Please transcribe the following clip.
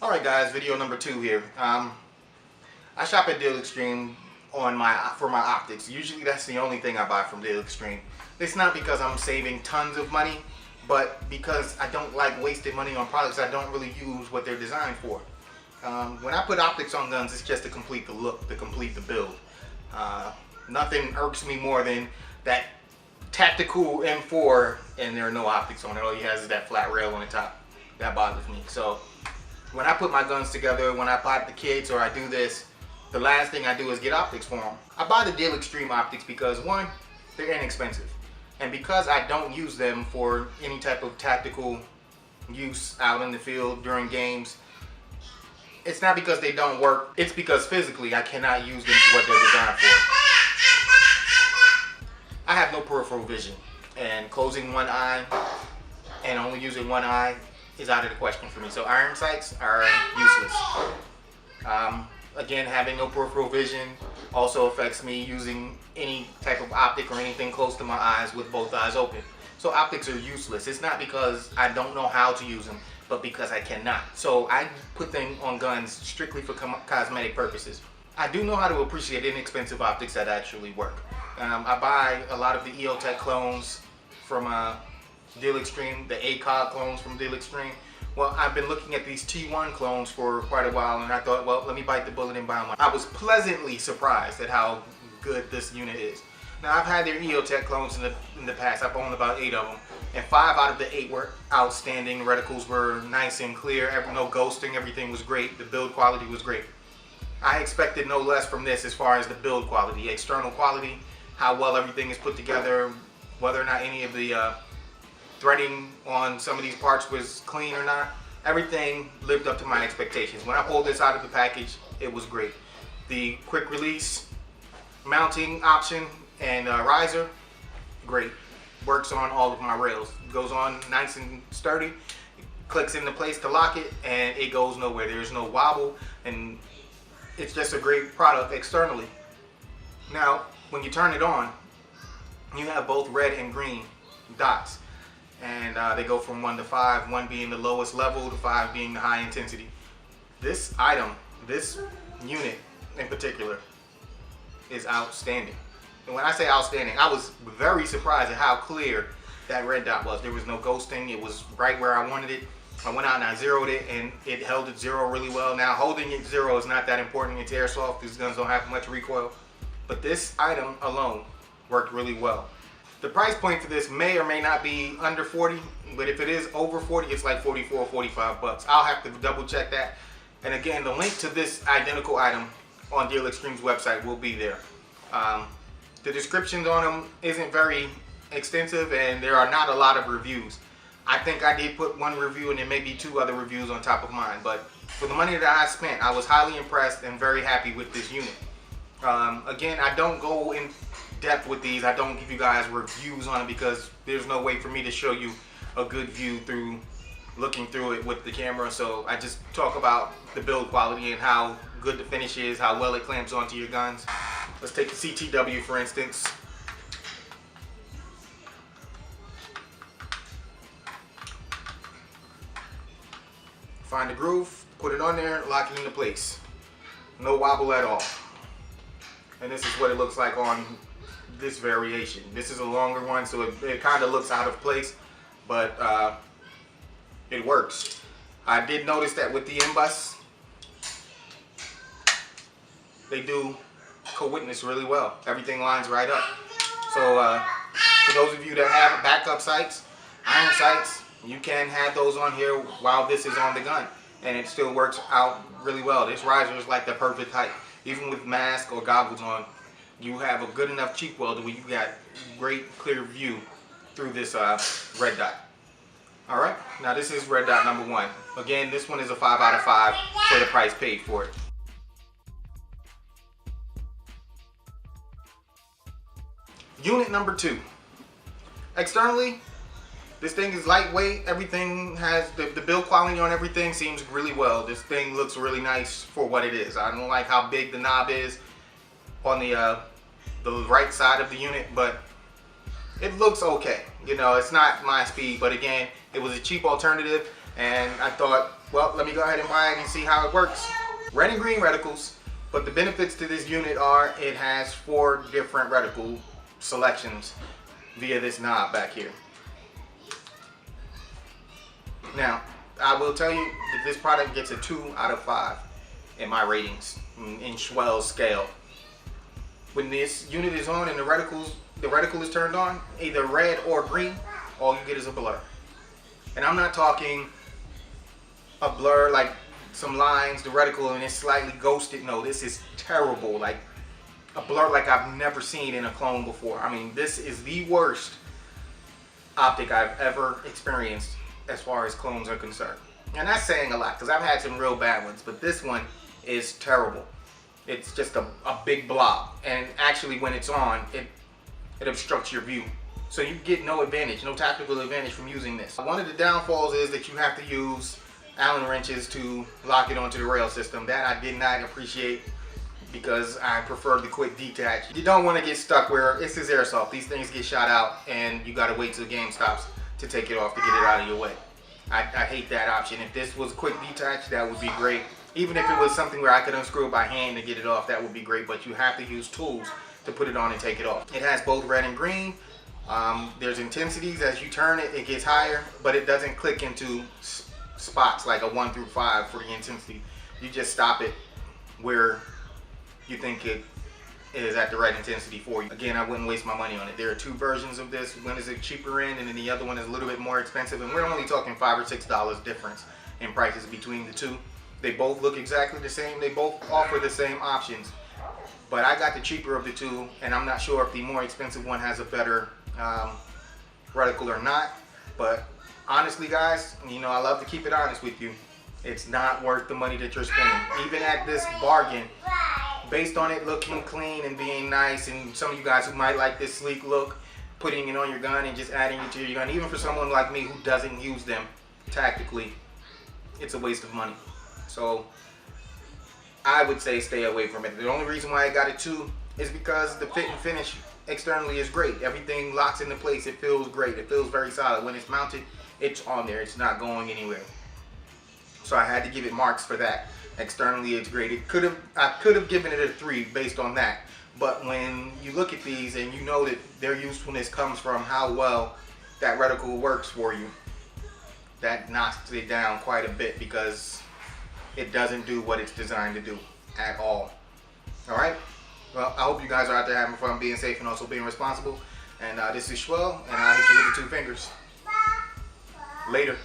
Alright guys, video number 2 here. I shop at Deal Extreme for my optics. Usually that's the only thing I buy from Deal Extreme. It's not because I'm saving tons of money, but because I don't like wasting money on products I don't really use what they're designed for. When I put optics on guns, it's just to complete the look, to complete the build. Nothing irks me more than that tactical M4 and there are no optics on it. All he has is that flat rail on the top. That bothers me. So when I put my guns together, when I buy the kits or I do this, the last thing I do is get optics for them. I buy the Deal Extreme optics because, one, they're inexpensive. And because I don't use them for any type of tactical use out in the field during games, it's not because they don't work, it's because physically I cannot use them for what they're designed for. I have no peripheral vision, and closing one eye and only using one eye is out of the question for me. So iron sights are useless. Again, having no peripheral vision also affects me using any type of optic or anything close to my eyes with both eyes open. So optics are useless. It's not because I don't know how to use them, but because I cannot. So I put them on guns strictly for cosmetic purposes. I do know how to appreciate inexpensive optics that actually work. I buy a lot of the EOTech clones from Deal Extreme, the ACOG clones from Deal Extreme. Well, I've been looking at these T1 clones for quite a while, and I thought, well, let me bite the bullet and buy one. I was pleasantly surprised at how good this unit is. Now, I've had their EOTech clones in the past. I've owned about 8 of them, and 5 out of the 8 were outstanding. The reticles were nice and clear, no ghosting, everything was great. The build quality was great. I expected no less from this as far as the build quality, external quality, how well everything is put together, whether or not any of the threading on some of these parts was clean or not. Everything lived up to my expectations. When I pulled this out of the package, it was great. The quick release mounting option and riser, great. Works on all of my rails. Goes on nice and sturdy. It clicks into place to lock it, and it goes nowhere. There's no wobble, and it's just a great product externally. Now, when you turn it on, you have both red and green dots. And they go from 1 to 5, 1 being the lowest level, to 5 being the high intensity. This item, this unit in particular, is outstanding. And when I say outstanding, I was very surprised at how clear that red dot was. There was no ghosting, it was right where I wanted it. I went out and I zeroed it, and it held it 0 really well. Now, holding it 0 is not that important. It's Airsoft, these guns don't have much recoil. But this item alone worked really well. The price point for this may or may not be under 40, but if it is over 40, it's like 44 or 45 bucks. I'll have to double check that. And again, the link to this identical item on Deal Extreme's website will be there. The descriptions on them isn't very extensive, and there are not a lot of reviews. I think I did put 1 review and then maybe 2 other reviews on top of mine, but for the money that I spent, I was highly impressed and very happy with this unit. Again, I don't go in depth with these. I don't give you guys reviews on it because there's no way for me to show you a good view through looking through it with the camera. So I just talk about the build quality and how good the finish is, how well it clamps onto your guns. Let's take the CTW for instance. Find the groove, put it on there, lock it into place. No wobble at all. And this is what it looks like on this variation. This is a longer one, so it kind of looks out of place, but it works. I did notice that with the M-Bus, they do co-witness really well. Everything lines right up. So for those of you that have backup sights, iron sights, you can have those on here while this is on the gun, and it still works out really well. This riser is like the perfect height. Even with mask or goggles on, you have a good enough cheek weld where you got great clear view through this red dot. Alright, now this is red dot number 1. Again, this one is a 5 out of 5 for the price paid for it. Unit number 2. Externally, This thing is lightweight. Everything has the build quality on everything seems really well. This thing looks really nice for what it is. I don't like how big the knob is on the right side of the unit, but it looks okay. You know, it's not my speed, but again, it was a cheap alternative, and I thought, well, let me go ahead and buy it and see how it works. Red and green reticles, but the benefits to this unit are it has 4 different reticle selections via this knob back here. Now, I will tell you that this product gets a 2 out of 5 in my ratings in Schwell's scale. When this unit is on and the reticle is turned on, either red or green, all you get is a blur. And I'm not talking a blur like some lines, the reticle, and it's slightly ghosted. No, this is terrible. Like a blur like I've never seen in a clone before. I mean, this is the worst optic I've ever experienced as far as clones are concerned. And that's saying a lot, because I've had some real bad ones, but this one is terrible. It's just a big blob, and actually when it's on, it obstructs your view. So you get no advantage, no tactical advantage from using this. One of the downfalls is that you have to use Allen wrenches to lock it onto the rail system. That I did not appreciate, because I prefer the quick detach. You don't want to get stuck where this is Airsoft. These things get shot out and you got to wait till the game stops to take it off to get it out of your way. I hate that option. If this was quick detach, that would be great. Even if it was something where I could unscrew it by hand to get it off, that would be great, but you have to use tools to put it on and take it off. It has both red and green. There's intensities. As you turn it, it gets higher, but it doesn't click into spots like a 1 through 5 for the intensity. You just stop it where you think it is at the right intensity for you. Again, I wouldn't waste my money on it. There are 2 versions of this. One is a cheaper end, and then the other one is a little bit more expensive, and we're only talking $5 or $6 difference in prices between the 2. They both look exactly the same. They both offer the same options, but I got the cheaper of the 2, and I'm not sure if the more expensive one has a better reticle or not. But honestly, guys, you know, I love to keep it honest with you. It's not worth the money that you're spending, even at this bargain. Based on it looking clean and being nice, and some of you guys who might like this sleek look, putting it on your gun and just adding it to your gun, even for someone like me who doesn't use them tactically, it's a waste of money. So I would say stay away from it. The only reason why I got it 2 is because the fit and finish externally is great. Everything locks into place. It feels great. It feels very solid. When it's mounted, it's on there. It's not going anywhere. So I had to give it marks for that. Externally, it's great. I could have given it a 3 based on that. But when you look at these and you know that their usefulness comes from how well that reticle works for you, that knocks it down quite a bit, because it doesn't do what it's designed to do at all. All right. Well, I hope you guys are out there having fun, being safe, and also being responsible. And this is Schwell, and I'll hit you with the 2 fingers. Later.